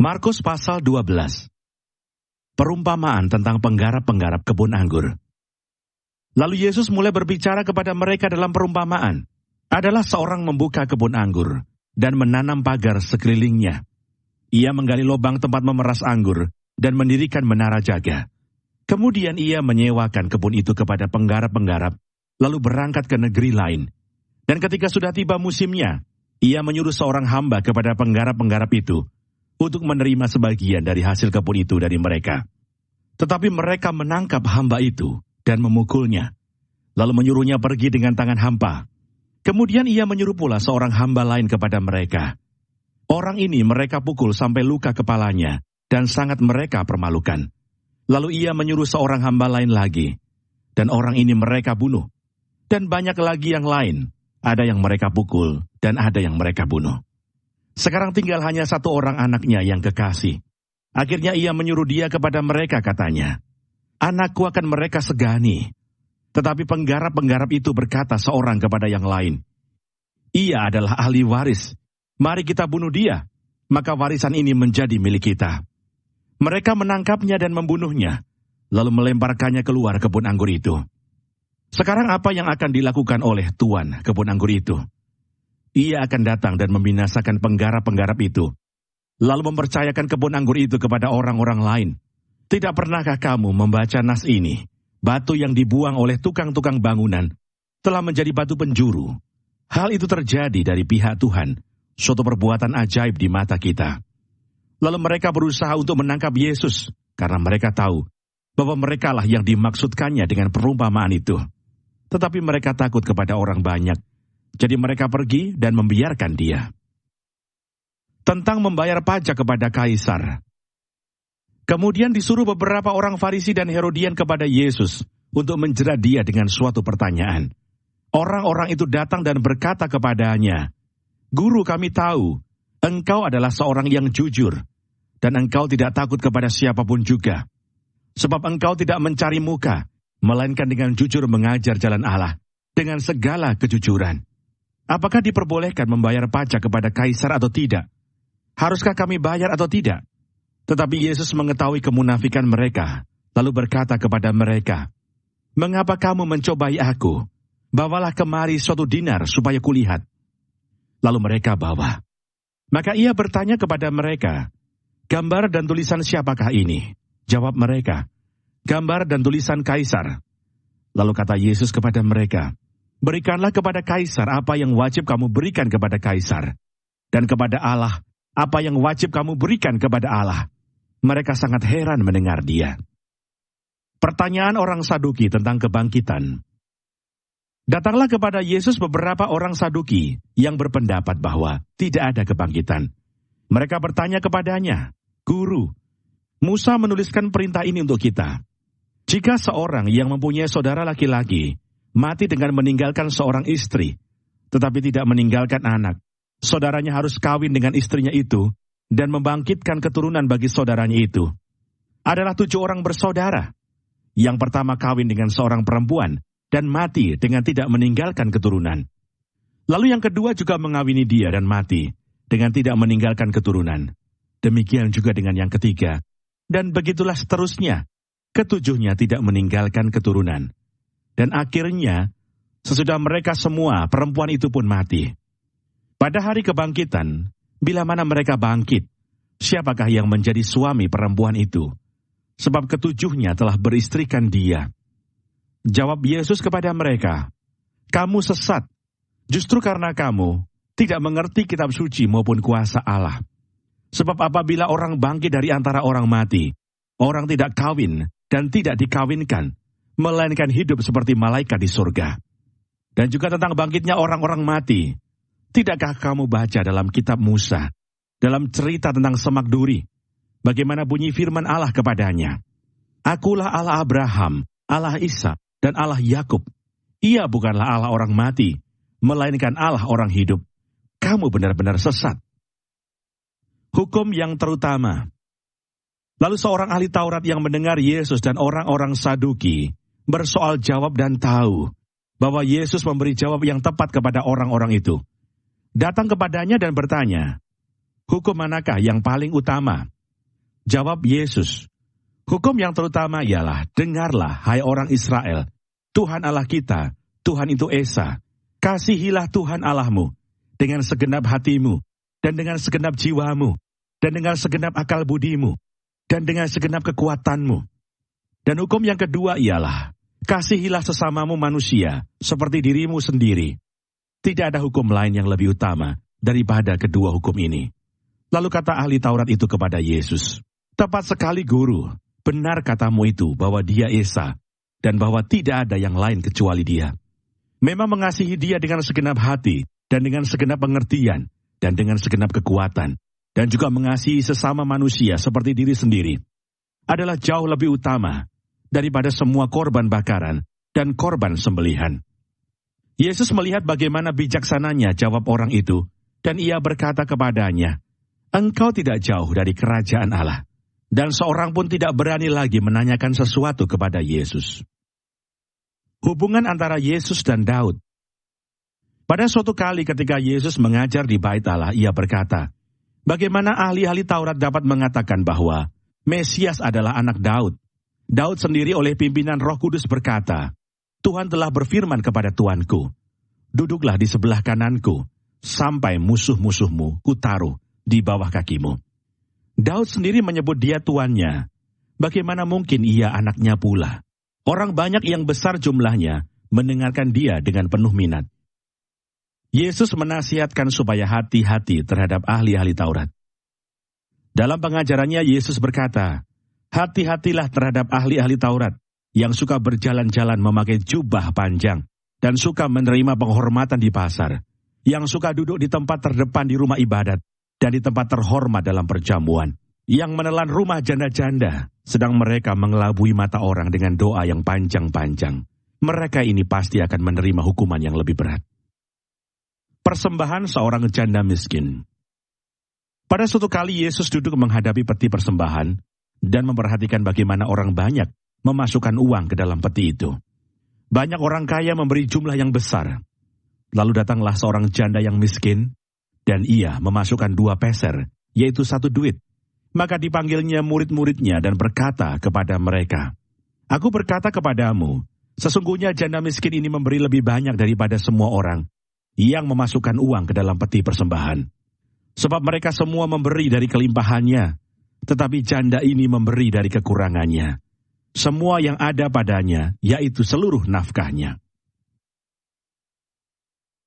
Markus pasal 12. Perumpamaan tentang penggarap-penggarap kebun anggur. Lalu Yesus mulai berbicara kepada mereka dalam perumpamaan. Adalah seorang membuka kebun anggur dan menanam pagar sekelilingnya. Ia menggali lubang tempat memeras anggur dan mendirikan menara jaga. Kemudian ia menyewakan kebun itu kepada penggarap-penggarap, lalu berangkat ke negeri lain. Dan ketika sudah tiba musimnya, ia menyuruh seorang hamba kepada penggarap-penggarap itu untuk menerima sebagian dari hasil kebun itu dari mereka. Tetapi mereka menangkap hamba itu dan memukulnya, lalu menyuruhnya pergi dengan tangan hampa. Kemudian ia menyuruh pula seorang hamba lain kepada mereka. Orang ini mereka pukul sampai luka kepalanya, dan sangat mereka permalukan. Lalu ia menyuruh seorang hamba lain lagi, dan orang ini mereka bunuh. Dan banyak lagi yang lain, ada yang mereka pukul, dan ada yang mereka bunuh. Sekarang tinggal hanya satu orang anaknya yang kekasih. Akhirnya ia menyuruh dia kepada mereka, katanya, "Anakku akan mereka segani." Tetapi penggarap-penggarap itu berkata seorang kepada yang lain, "Ia adalah ahli waris. Mari kita bunuh dia, maka warisan ini menjadi milik kita." Mereka menangkapnya dan membunuhnya, lalu melemparkannya keluar kebun anggur itu. Sekarang apa yang akan dilakukan oleh tuan kebun anggur itu? Ia akan datang dan membinasakan penggarap-penggarap itu, lalu mempercayakan kebun anggur itu kepada orang-orang lain. Tidak pernahkah kamu membaca nas ini? Batu yang dibuang oleh tukang-tukang bangunan telah menjadi batu penjuru. Hal itu terjadi dari pihak Tuhan, suatu perbuatan ajaib di mata kita. Lalu mereka berusaha untuk menangkap Yesus, karena mereka tahu bahwa merekalah yang dimaksudkannya dengan perumpamaan itu. Tetapi mereka takut kepada orang banyak, jadi mereka pergi dan membiarkan dia. Tentang membayar pajak kepada Kaisar. Kemudian disuruh beberapa orang Farisi dan Herodian kepada Yesus untuk menjerat dia dengan suatu pertanyaan. Orang-orang itu datang dan berkata kepadanya, "Guru, kami tahu, engkau adalah seorang yang jujur, dan engkau tidak takut kepada siapapun juga. Sebab engkau tidak mencari muka, melainkan dengan jujur mengajar jalan Allah, dengan segala kejujuran. Apakah diperbolehkan membayar pajak kepada Kaisar atau tidak? Haruskah kami bayar atau tidak?" Tetapi Yesus mengetahui kemunafikan mereka, lalu berkata kepada mereka, "Mengapa kamu mencobai aku? Bawalah kemari suatu dinar supaya kulihat." Lalu mereka bawa. Maka ia bertanya kepada mereka, "Gambar dan tulisan siapakah ini?" Jawab mereka, "Gambar dan tulisan Kaisar." Lalu kata Yesus kepada mereka, "Berikanlah kepada Kaisar apa yang wajib kamu berikan kepada Kaisar, dan kepada Allah apa yang wajib kamu berikan kepada Allah." Mereka sangat heran mendengar dia. Pertanyaan orang Saduki tentang kebangkitan. Datanglah kepada Yesus beberapa orang Saduki yang berpendapat bahwa tidak ada kebangkitan. Mereka bertanya kepadanya, "Guru, Musa menuliskan perintah ini untuk kita. Jika seorang yang mempunyai saudara laki-laki mati dengan meninggalkan seorang istri, tetapi tidak meninggalkan anak, saudaranya harus kawin dengan istrinya itu dan membangkitkan keturunan bagi saudaranya itu. Adalah 7 orang bersaudara. Yang pertama kawin dengan seorang perempuan dan mati dengan tidak meninggalkan keturunan. Lalu yang kedua juga mengawini dia dan mati dengan tidak meninggalkan keturunan. Demikian juga dengan yang ketiga. Dan begitulah seterusnya. Ketujuhnya tidak meninggalkan keturunan. Dan akhirnya, sesudah mereka semua, perempuan itu pun mati. Pada hari kebangkitan, bila mana mereka bangkit, siapakah yang menjadi suami perempuan itu? Sebab ketujuhnya telah beristrikan dia. Jawab Yesus kepada mereka, "Kamu sesat, justru karena kamu tidak mengerti kitab suci maupun kuasa Allah. Sebab apabila orang bangkit dari antara orang mati, orang tidak kawin dan tidak dikawinkan, melainkan hidup seperti malaikat di surga. Dan juga tentang bangkitnya orang-orang mati, tidakkah kamu baca dalam kitab Musa, dalam cerita tentang semak duri, bagaimana bunyi firman Allah kepadanya? Akulah Allah Abraham, Allah Ishak, dan Allah Yakub. Ia bukanlah Allah orang mati, melainkan Allah orang hidup. Kamu benar-benar sesat." Hukum yang terutama. Lalu seorang ahli Taurat yang mendengar Yesus dan orang-orang Saduki bersoal jawab dan tahu bahwa Yesus memberi jawab yang tepat kepada orang-orang itu, datang kepadanya dan bertanya, "Hukum manakah yang paling utama?" Jawab Yesus, "Hukum yang terutama ialah, dengarlah, hai orang Israel, Tuhan Allah kita, Tuhan itu Esa. Kasihilah Tuhan Allahmu dengan segenap hatimu, dan dengan segenap jiwamu, dan dengan segenap akal budimu, dan dengan segenap kekuatanmu. Dan hukum yang kedua ialah, kasihilah sesamamu manusia, seperti dirimu sendiri. Tidak ada hukum lain yang lebih utama daripada kedua hukum ini." Lalu kata ahli Taurat itu kepada Yesus, "Tepat sekali Guru, benar katamu itu bahwa dia Esa, dan bahwa tidak ada yang lain kecuali dia. Memang mengasihi dia dengan segenap hati, dan dengan segenap pengertian, dan dengan segenap kekuatan, dan juga mengasihi sesama manusia seperti diri sendiri, adalah jauh lebih utama daripada semua korban bakaran dan korban sembelihan." Yesus melihat bagaimana bijaksananya jawab orang itu, dan ia berkata kepadanya, "Engkau tidak jauh dari kerajaan Allah." Dan seorang pun tidak berani lagi menanyakan sesuatu kepada Yesus. Hubungan antara Yesus dan Daud. Pada suatu kali ketika Yesus mengajar di Bait Allah, ia berkata, bagaimana ahli-ahli Taurat dapat mengatakan bahwa Mesias adalah anak Daud? Daud sendiri oleh pimpinan Roh Kudus berkata, "Tuhan telah berfirman kepada Tuanku, duduklah di sebelah kananku, sampai musuh-musuhmu kutaruh di bawah kakimu." Daud sendiri menyebut dia tuannya. Bagaimana mungkin ia anaknya pula? Orang banyak yang besar jumlahnya mendengarkan dia dengan penuh minat. Yesus menasihatkan supaya hati-hati terhadap ahli-ahli Taurat. Dalam pengajarannya Yesus berkata, "Hati-hatilah terhadap ahli-ahli Taurat yang suka berjalan-jalan memakai jubah panjang dan suka menerima penghormatan di pasar, yang suka duduk di tempat terdepan di rumah ibadat dan di tempat terhormat dalam perjamuan, yang menelan rumah janda-janda, sedang mereka mengelabui mata orang dengan doa yang panjang-panjang. Mereka ini pasti akan menerima hukuman yang lebih berat." Persembahan seorang janda miskin. Pada suatu kali Yesus duduk menghadapi peti persembahan dan memperhatikan bagaimana orang banyak memasukkan uang ke dalam peti itu. Banyak orang kaya memberi jumlah yang besar. Lalu datanglah seorang janda yang miskin, dan ia memasukkan 2 peser, yaitu 1 duit. Maka dipanggilnya murid-muridnya dan berkata kepada mereka, "Aku berkata kepadamu, sesungguhnya janda miskin ini memberi lebih banyak daripada semua orang yang memasukkan uang ke dalam peti persembahan. Sebab mereka semua memberi dari kelimpahannya, tetapi janda ini memberi dari kekurangannya, semua yang ada padanya, yaitu seluruh nafkahnya."